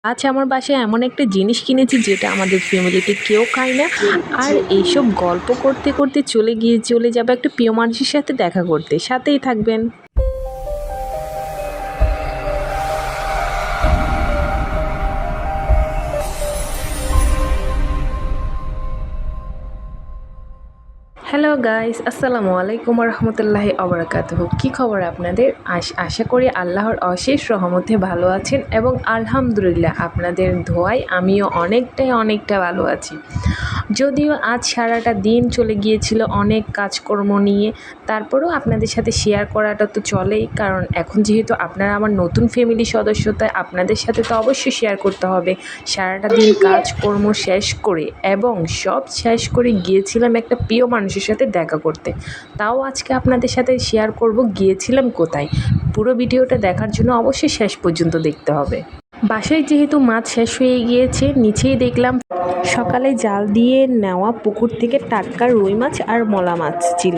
আজ আমার বাসায় এমন একটা জিনিস কিনেছি যেটা আমাদের ফ্যামিলিতে কেউ খায় না। আর এইসব গল্প করতে করতে চলে যাবে একটা প্রিয় মানুষের সাথে দেখা করতে। সাথেই থাকবেন। হ্যালো গাইস, আসসালামু আলাইকুম রহমতুল্লাহি অবরাকাতুহু। কী খবর আপনাদের? আশা করি আল্লাহর অশেষ রহমতে ভালো আছেন এবং আলহামদুলিল্লাহ আপনাদের দোয়ায় আমিও অনেকটা ভালো আছি। যদিও আজ সারাটা দিন চলে গিয়েছিল অনেক কাজকর্ম নিয়ে, তারপরেও আপনাদের সাথে শেয়ার করাটা তো চলেই, কারণ এখন যেহেতু আপনারা আমার নতুন ফ্যামিলি সদস্য, তাই আপনাদের সাথে তো অবশ্যই শেয়ার করতে হবে। সারাটা দিন কাজকর্ম শেষ করে এবং সব শেষ করে গিয়েছিলাম একটা প্রিয় মানুষের সাথে দেখা করতে। তাও আজকে আপনাদের সাথে শেয়ার করব গিয়েছিলাম কোথায়। পুরো ভিডিওটা দেখার জন্য অবশ্যই শেষ পর্যন্ত দেখতে হবে। বাসায় যেহেতু মাছ শেষ হয়ে গিয়েছে, নিচেই দেখলাম সকালে জাল দিয়ে নেওয়া পুকুর থেকে টাটকা রুই মাছ আর মলা মাছ ছিল।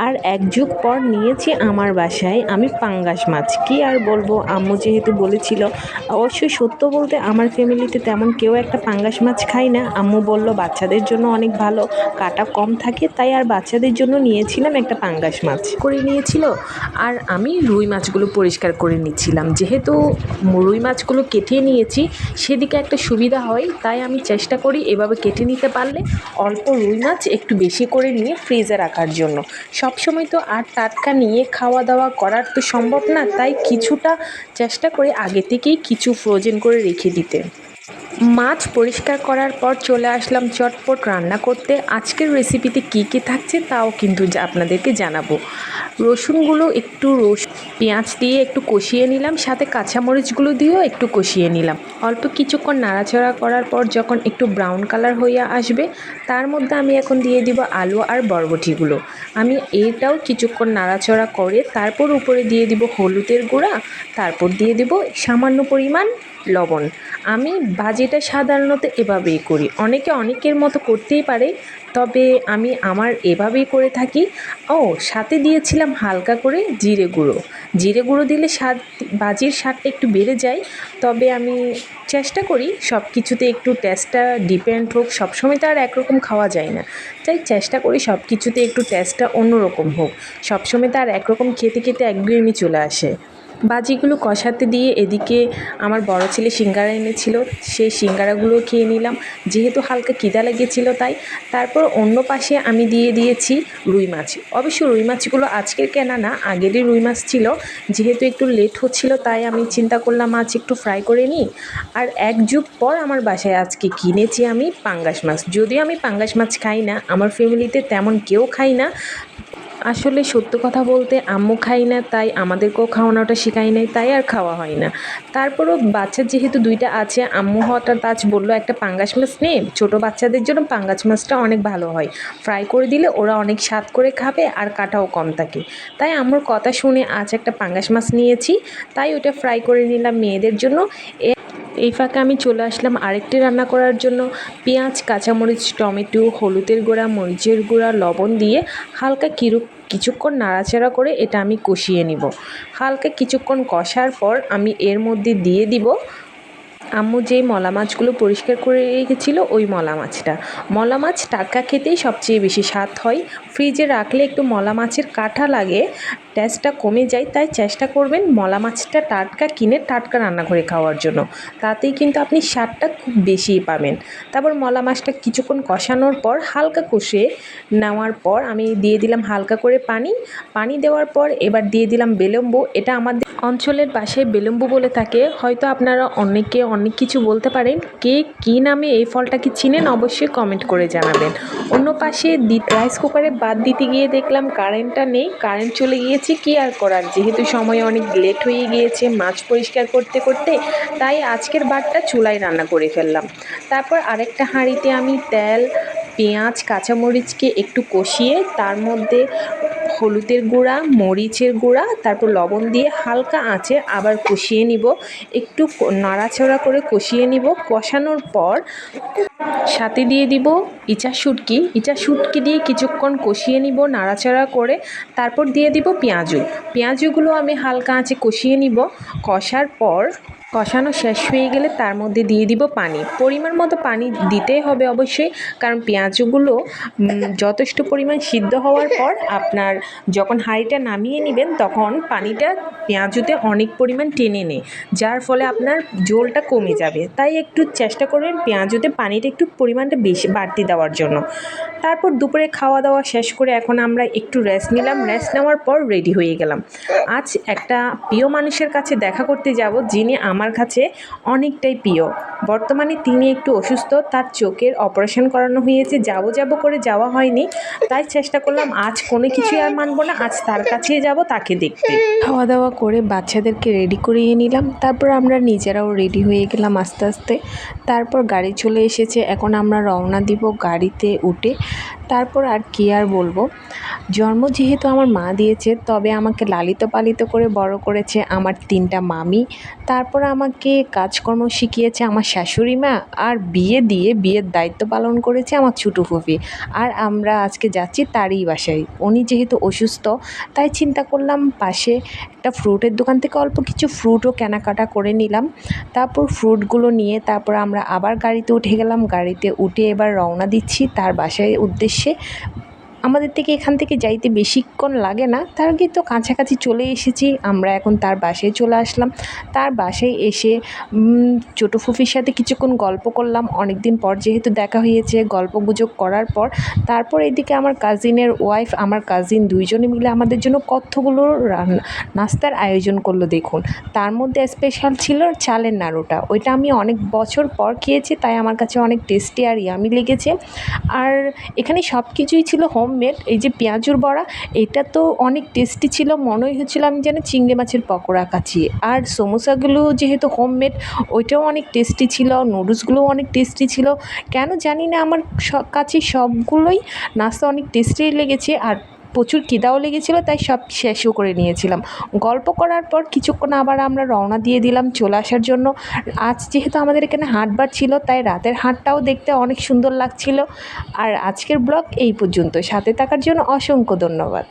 আর এক যুগ পর নিয়েছি আমার বাসায় আমি পাঙ্গাস মাছ। কি আর বলবো, আম্মু যেহেতু বলেছিল, অবশ্যই সত্য বলতে আমার ফ্যামিলিতে তেমন কেউ একটা পাঙ্গাস মাছ খায় না। আম্মু বলল বাচ্চাদের জন্য অনেক ভালো, কাটা কম থাকে, তাই আর বাচ্চাদের জন্য নিয়েছিলাম একটা পাঙ্গাস মাছ করে নিয়েছিল। আর আমি রুই মাছগুলো পরিষ্কার করে নিচ্ছিলাম। যেহেতু রুই মাছগুলো কেটে নিয়েছি, সেদিকে একটা সুবিধা হয়, তাই আমি চেষ্টা করি এভাবে কেটে নিতে পারলে অল্প রুই মাছ একটু বেশি করে নিয়ে ফ্রিজে রাখার জন্য। সবসময় তো আর টাটকা নিয়ে খাওয়া দাওয়া করার তো সম্ভব না, তাই কিছুটা চেষ্টা করি আগে থেকেই কিছু ফ্রোজেন করে রেখে দিতে। মাছ পরিষ্কার করার পর চলে আসলাম চটপট রান্না করতে। আজকের রেসিপিতে কী থাকছে তাও কিন্তু আপনাদেরকে জানাবো। রসুনগুলো একটু পেঁয়াজ দিয়ে একটু কষিয়ে নিলাম, সাথে কাঁচামরিচগুলো দিয়েও একটু কষিয়ে নিলাম। অল্প কিছুক্ষণ নাড়াচাড়া করার পর যখন একটু ব্রাউন কালার হয়ে আসবে, তার মধ্যে আমি এখন দিয়ে দিব আলু আর বরবটিগুলো। আমি এটাও কিছুক্ষণ নাড়াচাড়া করে তারপর উপরে দিয়ে দিব হলুদের গুঁড়া, তারপর দিয়ে দিব সামান্য পরিমাণ লবণ। আমি ভাজিটা সাধারণত এভাবেই করি, অনেকে অনেকের মতো করতেই পারে, তবে আমি আমার এভাবেই করে থাকি। ও সাথে দিয়েছিলাম হালকা করে জিরে গুঁড়ো দিলে ভাজির স্বাদটা একটু বেড়ে যায়। তবে আমি চেষ্টা করি সব কিছুতে একটু টেস্টটা ডিপেন্ড হোক, সবসময় তো আর একরকম খাওয়া যায় না, তাই চেষ্টা করি সব কিছুতে একটু টেস্টটা অন্যরকম হোক। সবসময় তো আর একরকম খেতে খেতে একঘেয়েমি চলে আসে। ভাজিগুলো কষাতে দিয়ে এদিকে আমার বড় ছেলে সিঙ্গারা এনেছিল, সেই সিঙ্গারাগুলো খেয়ে নিলাম, যেহেতু হালকা খিদা লেগেছিল তাই। তারপর অন্য পাশে আমি দিয়ে দিয়েছি রুই মাছ। অবশ্য রুই মাছগুলো আজকের কেনা না, আগেরই রুই মাছ ছিল। যেহেতু একটু লেট হচ্ছিল, তাই আমি চিন্তা করলাম মাছ একটু ফ্রাই করে নিই। আর এক যুগ পর আমার বাসায় আজকে কিনেছি আমি পাঙ্গাস মাছ। যদিও আমি পাঙ্গাস মাছ খাই না, আমার ফ্যামিলিতে তেমন কেউ খাই না। আসলে সত্য কথা বলতে আম্মু খাই না, তাই আমাদেরকেও খাওয়ানোটা শেখাই নাই, তাই আর খাওয়া হয় না। তারপরও বাচ্চা যেহেতু দুইটা আছে, আম্মু হঠাৎ আজ বললো একটা পাঙ্গাস মাছ নে, ছোটো বাচ্চাদের জন্য পাঙ্গাস মাছটা অনেক ভালো হয়, ফ্রাই করে দিলে ওরা অনেক স্বাদ করে খাবে আর কাটাও কম থাকে। তাই আম্মুর কথা শুনে আজ একটা পাঙ্গাস মাছ নিয়েছি, তাই ওটা ফ্রাই করে নিলাম মেয়েদের জন্য। এই ফাঁকে আমি চলে আসলাম আরেকটি রান্না করার জন্য। পেঁয়াজ, কাঁচামরিচ, টমেটো, হলুদের গুঁড়া, মরিচের গুঁড়া, লবণ দিয়ে হালকা কিছুক্ষণ নাড়াচাড়া করে এটা আমি কষিয়ে নিব। হালকা কিছুক্ষণ কষার পর আমি এর মধ্যে দিয়ে দিব আম্মু যেই মলা মাছগুলো পরিষ্কার করে রেখেছিল ওই মলা মাছ টাটকা খেতেই সবচেয়ে বেশি স্বাদ হয়। ফ্রিজে রাখলে একটু মলা মাছের কাঁটা লাগে, টেস্টটা কমে যায়, তাই চেষ্টা করবেন মলা মাছটা টাটকা কিনে টাটকা রান্না করে খাওয়ার জন্য, তাতেই কিন্তু আপনি স্বাদটা খুব বেশিই পাবেন। তারপর মলা মাছটা কিছুক্ষণ কষানোর পর হালকা কষে নেওয়ার পর আমি দিয়ে দিলাম হালকা করে পানি দেওয়ার পর এবার দিয়ে দিলাম বেলম্বু। এটা আমাদের অঞ্চলের বাসায় বেলম্বু বলে থাকে, হয়তো আপনারা অনেকে অনেক কিছু বলতে পারেন। কে কী নামে এই ফলটাকে চিনেন অবশ্যই কমেন্ট করে জানাবেন। অন্য পাশে রাইস কুকারে বাদ দিতে গিয়ে দেখলাম কারেন্টটা নেই, কারেন্ট চলে গিয়েছে। কি আর করার, যেহেতু সময় অনেক লেট হয়ে গিয়েছে মাছ পরিষ্কার করতে করতে, তাই আজকের ভাতটা চুলায় রান্না করে ফেললাম। তারপর আরেকটা হাঁড়িতে আমি তেল, পেঁয়াজ, কাঁচামরিচকে একটু কষিয়ে তার মধ্যে হলুদের গুঁড়া, মরিচের গুঁড়া, তারপর লবণ দিয়ে হালকা আঁচে আবার কষিয়ে নিব। একটু নাড়াচাড়া করে কষিয়ে নিব। কষানোর পর সাথে দিয়ে দিব ইচা শুটকি দিয়ে কিছুক্ষণ কষিয়ে নিব নাড়াচাড়া করে। তারপর দিয়ে দিব পেঁয়াজুগুলো আমি হালকা আঁচে কষিয়ে নিব। কষার পর কষানো শেষ হয়ে গেলে তার মধ্যে দিয়ে দিব পানি। পরিমাণ মতো পানি দিতেই হবে অবশ্যই, কারণ পেঁয়াজগুলো যথেষ্ট পরিমাণ সিদ্ধ হওয়ার পর আপনার যখন হাঁড়িটা নামিয়ে নেবেন তখন পানিটা পেঁয়াজুতে অনেক পরিমাণ টেনে নেয়, যার ফলে আপনার ঝোলটা কমে যাবে। তাই একটু চেষ্টা করবেন পেঁয়াজুতে পানিটা একটু পরিমাণটা বেশি বাড়তি দেওয়ার জন্য। তারপর দুপুরে খাওয়া দাওয়া শেষ করে এখন আমরা একটু রেস্ট নিলাম। রেস্ট নেওয়ার পর রেডি হয়ে গেলাম। আজ একটা প্রিয় মানুষের কাছে দেখা করতে যাব, যিনি আমার কাছে অনেকটাই প্রিয়। বর্তমানে তিনি একটু অসুস্থ, তার চোখের অপারেশন করানো হয়েছে। যাব করে যাওয়া হয়নি, তাই চেষ্টা করলাম আজ কোনো কিছুই আর মানব না, আজ তার কাছেই যাব তাকে দেখতে। খাওয়া দাওয়া করে বাচ্চাদেরকে রেডি করিয়ে নিলাম, তারপর আমরা নিজেরাও রেডি হয়ে গেলাম আস্তে আস্তে। তারপর গাড়ি চলে এসেছে, এখন আমরা রওনা দিব গাড়িতে উঠে। তারপর আর কি আর বলবো, জন্ম যেহেতু আমার মা দিয়েছে, তবে আমাকে লালিত পালিত করে বড় করেছে আমার 3টা মামি। তারপর আমাকে কাজকর্ম শিখিয়েছে আমার শাশুড়ি মা, আর বিয়ের দায়িত্ব পালন করেছে আমার ছোটো ফুফি। আর আমরা আজকে যাচ্ছি তারই বাসায়। উনি যেহেতু অসুস্থ, তাই চিন্তা করলাম পাশে একটা ফ্রুটের দোকান থেকে অল্প কিছু ফ্রুটও কেনাকাটা করে নিলাম। তারপর ফ্রুটগুলো নিয়ে তারপর আমরা আবার গাড়িতে উঠে গেলাম। গাড়িতে উঠে এবার রওনা দিচ্ছি তার বাসায় উদ্দেশ্যে। আমাদের থেকে এখান থেকে যাইতে বেশিক্ষণ লাগে না, তার আগে তো কাছাকাছি চলে এসেছি। আমরা এখন তার বাসায় চলে আসলাম। তার বাসায় এসে ছোটো ফুফির সাথে কিছুক্ষণ গল্প করলাম, অনেক দিন পর যেহেতু দেখা হয়েছে। গল্প গুজব করার পর তারপর এদিকে আমার কাজিনের ওয়াইফ, আমার কাজিন দুইজনে মিলে আমাদের জন্য কতগুলো নাস্তার আয়োজন করলো দেখুন। তার মধ্যে স্পেশাল ছিল চালের নাড়ুটা। ওইটা আমি অনেক বছর পর খেয়েছি, তাই আমার কাছে অনেক টেস্টি আর ইয়ামি লেগেছে। আর এখানে সব কিছুই ছিল হোমমেড। এই যে পেঁয়াজুর বড়া, এটা তো অনেক টেস্টি ছিল, মনেই হচ্ছিল আমি যেন চিংড়ি মাছের পকোড়া খাচ্ছি। আর সমোসাগুলো যেহেতু হোমমেড, ওইটাও অনেক টেস্টি ছিল। নুডলসগুলোও অনেক টেস্টি ছিল। কেন জানি না আমার কাছে সবগুলোই নাস্তা অনেক টেস্টি লেগেছে, আর প্রচুর খিদাও লেগেছিলো, তাই সব শেষও করে নিয়েছিলাম। গল্প করার পর কিছুক্ষণ আবার আমরা রওনা দিয়ে দিলাম চলে আসার জন্য। আজ যেহেতু আমাদের এখানে হাটবার ছিল, তাই রাতের হাটটাও দেখতে অনেক সুন্দর লাগছিল। আর আজকের ব্লগ এই পর্যন্ত, সাথে থাকার জন্য অসংখ্য ধন্যবাদ।